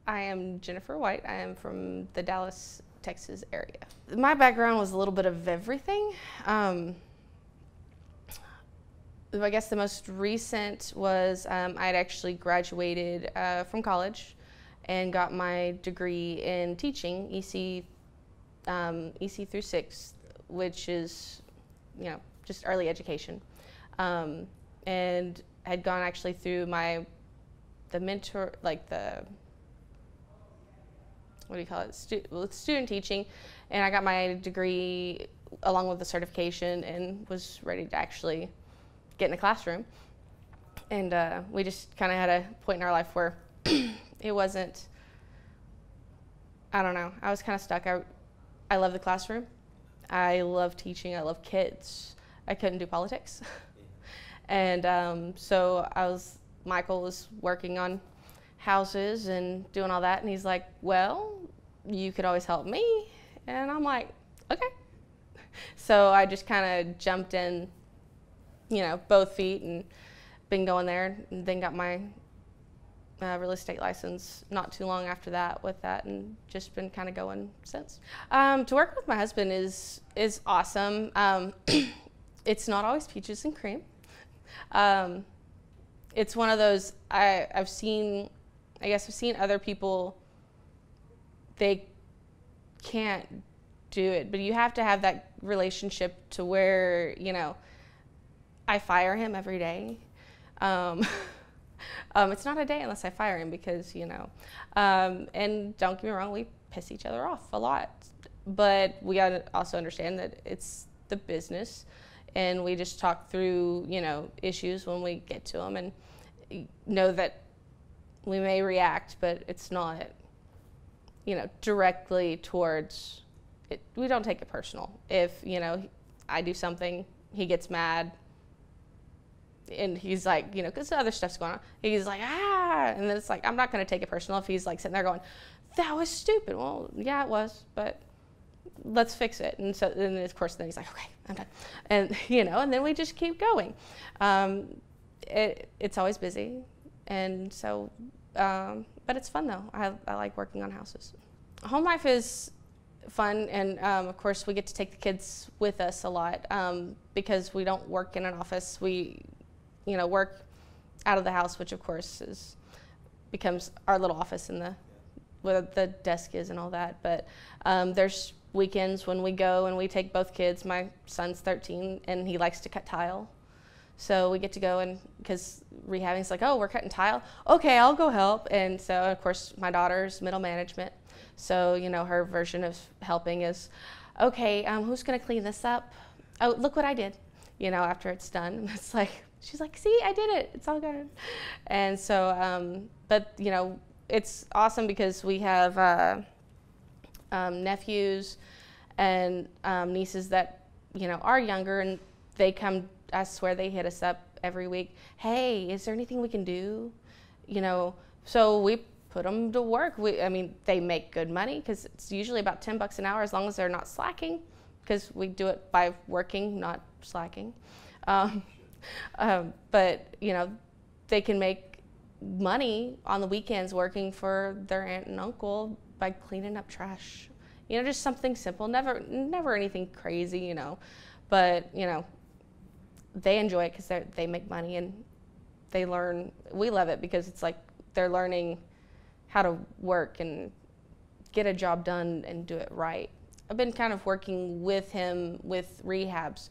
I am Jennifer White. I am from the Dallas, Texas area. My background was a little bit of everything. I guess the most recent was I had actually graduated from college and got my degree in teaching, EC through 6th, which is, just early education. And had gone actually through the mentor, like what do you call it, student teaching, and I got my degree along with the certification and was ready to actually get in a classroom. And we just kind of had a point in our life where it wasn't, I don't know, I was kind of stuck. I love the classroom. I love teaching. I love kids. I couldn't do politics. And so Michael was working on houses and doing all that, and he's like, well, you could always help me. And I'm like, okay. So I just kind of jumped in, both feet, and been going there, and then got my real estate license not too long after that with that, and just been kind of going since. To work with my husband is awesome. It's not always peaches and cream. It's one of those, I've seen other people, they can't do it, but you have to have that relationship to where, I fire him every day. It's not a day unless I fire him because, and don't get me wrong, we piss each other off a lot, but we gotta also understand that it's the business, and we just talk through, issues when we get to them, and know that we may react, but it's not, directly towards it. We don't take it personal. If, I do something, he gets mad, and he's like, because other stuff's going on, he's like, and then it's like, I'm not going to take it personal if he's like sitting there going, that was stupid. Well, yeah, it was, but let's fix it. And so, and of course, then he's like, okay, I'm done. And, and then we just keep going. It's always busy. And so, but it's fun though. I like working on houses. Home life is fun, and of course we get to take the kids with us a lot because we don't work in an office. We, work out of the house, which of course becomes our little office in where the desk is and all that. But there's weekends when we go and we take both kids. My son's 13 and he likes to cut tile. So we get to go, and because rehabbing's like, oh, we're cutting tile. Okay, I'll go help. And so, of course, my daughter's middle management. So, her version of helping is, okay, who's going to clean this up? Oh, look what I did, after it's done. And it's like, she's like, see, I did it. It's all good. And so, but, it's awesome because we have nephews and nieces that, are younger, and they come. I swear they hit us up every week. Hey, is there anything we can do? So we put them to work. They make good money because it's usually about $10 an hour as long as they're not slacking, because we do it by working, not slacking. But, they can make money on the weekends working for their aunt and uncle by cleaning up trash. Just something simple, never anything crazy, but, they enjoy it because they make money, and they learn. We love it because it's like they're learning how to work and get a job done and do it right. I've been kind of working with him with rehabs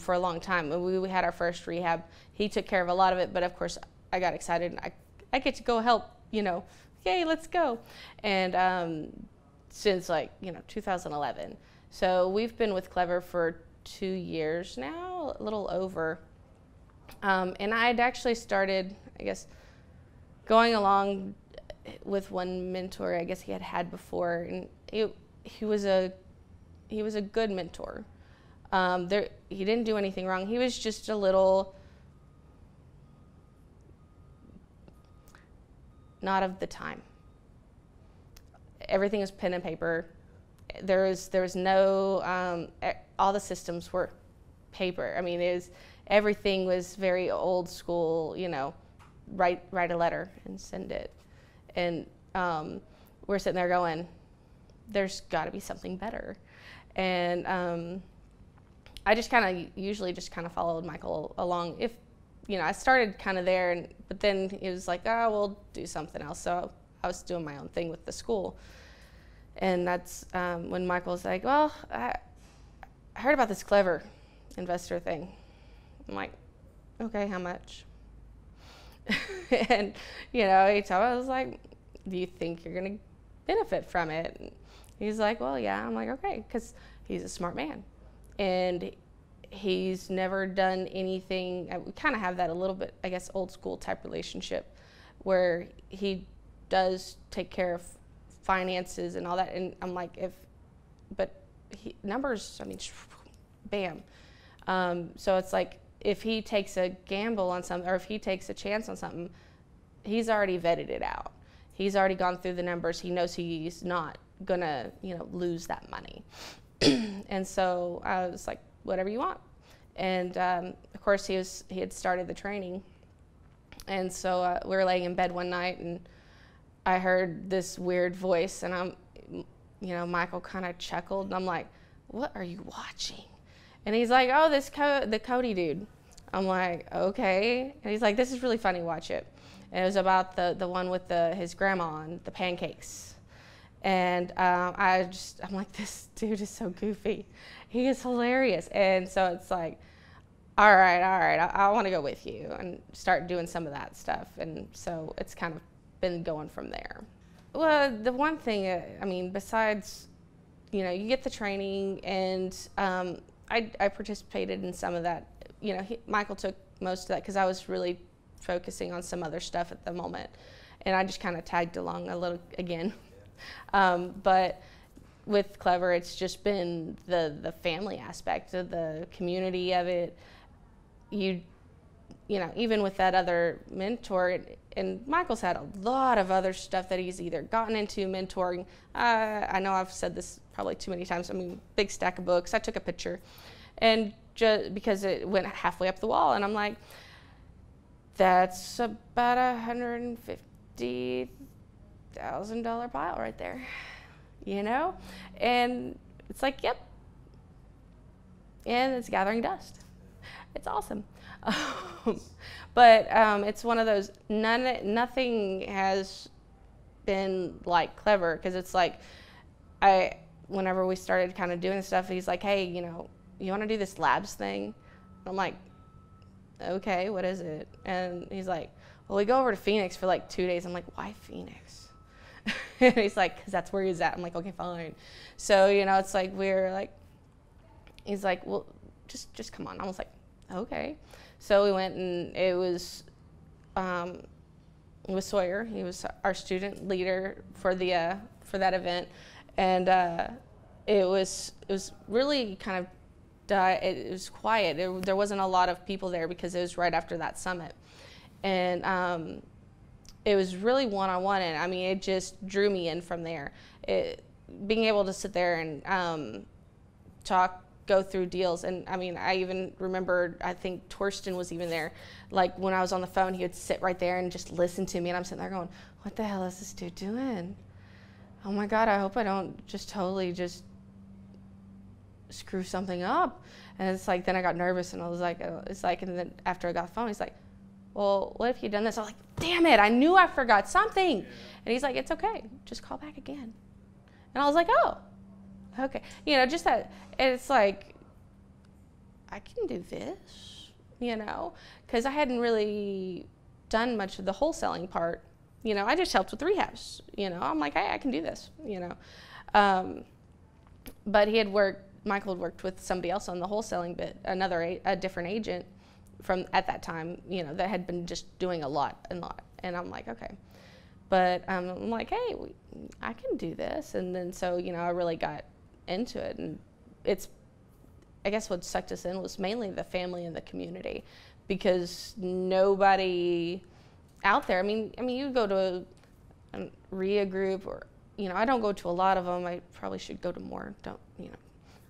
for a long time. We had our first rehab. He took care of a lot of it, but of course I got excited, and I get to go help, yay, let's go. And since 2011. So we've been with Clever for 2 years now, a little over. And I'd actually started, going along with one mentor I guess he had before, and he was a good mentor. He didn't do anything wrong. He was just a little not of the time. Everything was pen and paper. There was no, all the systems were paper. Everything was very old school, write a letter and send it. And we're sitting there going, there's got to be something better. And I just kind of usually just kind of followed Michael along. If, I started kind of there, but then he was like, oh, we'll do something else. So I was doing my own thing with the school. And that's when Michael was like, well, I heard about this Clever investor thing. I'm like, okay, how much? And, he told me, I was like, do you think you're going to benefit from it? And he's like, well, yeah. I'm like, okay, because he's a smart man. And he's never done anything. We kind of have that a little bit, I guess, old school type relationship where he does take care of finances and all that. And I'm like, numbers, I mean, bam. So it's like, if he takes a gamble on something, or if he takes a chance on something, he's already vetted it out. He's already gone through the numbers. He knows he's not gonna, lose that money. And so I was like, whatever you want. And of course he had started the training. And so we were laying in bed one night, and I heard this weird voice, and Michael kind of chuckled, and I'm like, what are you watching? And he's like, oh, the Cody dude. I'm like, okay. And he's like, this is really funny, watch it. And it was about the one with his grandma and the pancakes. And I'm like, this dude is so goofy. He is hilarious. And so it's like, all right, I want to go with you and start doing some of that stuff. And so it's kind of been going from there. Well, the one thing, besides, you get the training, and I participated in some of that. Michael took most of that because I was really focusing on some other stuff at the moment, and I just kind of tagged along a little again. But with Clever, it's just been the family aspect of the community of it. Even with that other mentor, and Michael's had a lot of other stuff that he's either gotten into mentoring. I know I've said this probably too many times. Big stack of books. I took a picture, and just because it went halfway up the wall, and I'm like, that's about $150,000 pile right there, and it's like, yep, and it's gathering dust. It's awesome. But it's one of those, nothing has been like Clever, because it's like, whenever we started kind of doing stuff, he's like, hey, you want to do this labs thing? I'm like, okay, what is it? And he's like, well, we go over to Phoenix for like 2 days. I'm like, why Phoenix? And he's like, because that's where he's at. I'm like, okay, fine. So, it's like, he's like, well, just come on. I was like, okay. So we went, and it was Sawyer. He was our student leader for that event, and it was really kind of it was quiet. There wasn't a lot of people there because it was right after that summit, and it was really one-on-one, and it just drew me in from there. Being able to sit there and go through deals. And I even remember, I think Torsten was even there. Like when I was on the phone, he would sit right there and just listen to me, and I'm sitting there going, what the hell is this dude doing? Oh my God, I hope I don't just totally just screw something up. And it's like, then I got nervous, and I was like, and then after I got the phone, he's like, well, what if you'd done this? I was like, damn it, I knew I forgot something. And he's like, it's okay, just call back again. And I was like, oh, okay. Just that, it's like, I can do this, because I hadn't really done much of the wholesaling part. I just helped with rehabs. I'm like, hey, I can do this, But Michael had worked with somebody else on the wholesaling bit, a different agent from at that time, that had been just doing a lot. And I'm like, okay. But I'm like, hey, I can do this. And then so, I really got into it. And I guess what sucked us in was mainly the family and the community, because nobody out there, you go to a RIA group, or, I don't go to a lot of them. I probably should go to more,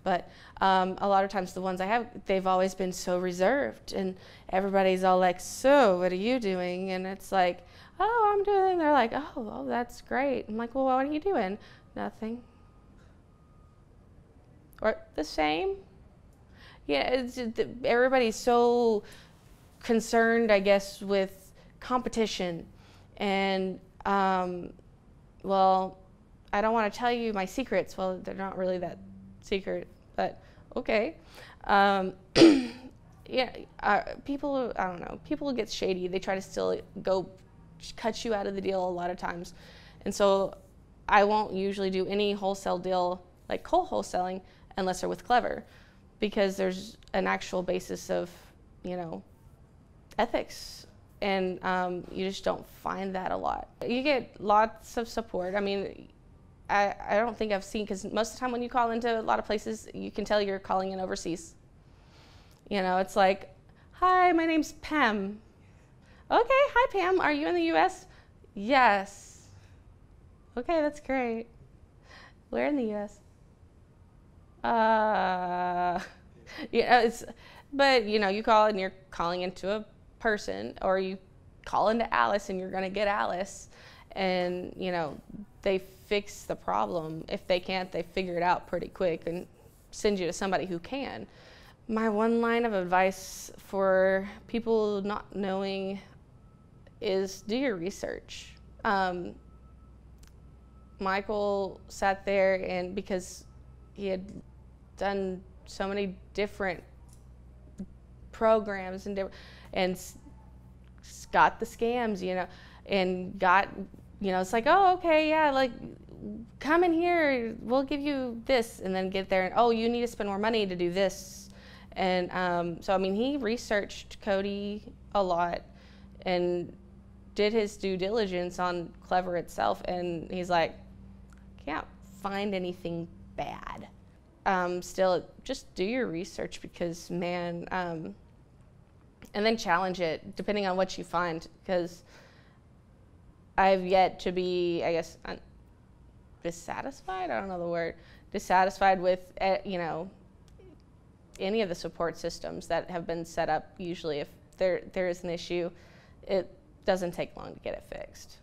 But a lot of times the ones I have, they've always been so reserved, and everybody's all like, so what are you doing? And it's like, oh, I'm doing, they're like, oh, that's great. I'm like, well, what are you doing? Nothing. Or the same. Yeah, everybody's so concerned, I guess, with competition. And, well, I don't want to tell you my secrets. Well, they're not really that secret, but okay. Yeah, people, I don't know, people get shady. They try to still go cut you out of the deal a lot of times. And so I won't usually do any wholesale deal, like wholesaling, unless they're with Clever, because there's an actual basis of, you know, ethics. And you just don't find that a lot. You get lots of support. I mean, I don't think I've seen, because most of the time when you call into a lot of places, you can tell you're calling in overseas. You know, it's like, hi, my name's Pam. Okay, hi Pam, are you in the US? Yes. Okay, that's great. Where in the US? Yeah, but you know, you call and you're calling into a person, or you call into Alice and you're gonna get Alice, and you know, they fix the problem. If they can't, they figure it out pretty quick and send you to somebody who can. My one line of advice for people not knowing is do your research. Michael sat there, and because he had done so many different programs and got the scams, you know, and got, you know, it's like, oh, okay, yeah, like, come in here, we'll give you this, and then get there, and oh, you need to spend more money to do this. And so, I mean, he researched Cody a lot and did his due diligence on Clever itself, and he's like, can't find anything bad. Still, just do your research, because, man, and then challenge it, depending on what you find, because I've yet to be, I guess, dissatisfied? I don't know the word. Dissatisfied with, you know, any of the support systems that have been set up. Usually if there is an issue, it doesn't take long to get it fixed.